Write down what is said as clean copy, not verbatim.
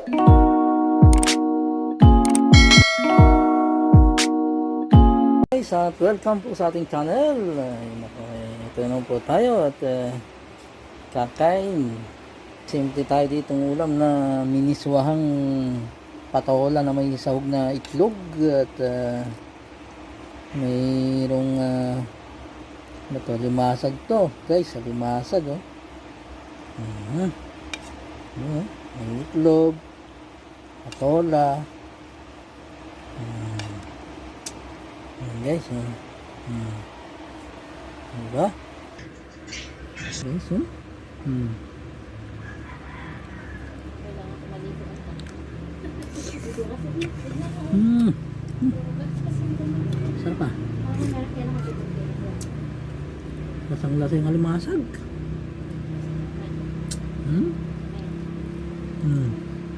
Guys, welcome po sa ating channel. Ito naman po tayo at kakain. Simple tayo ditong ulam na miniswahang patola na may sahog na itlog at mayroong limasag to guys, limasag may itlog, patola, guys, diba? Guys, sarap ah. Lasang-lasa yung alimasag.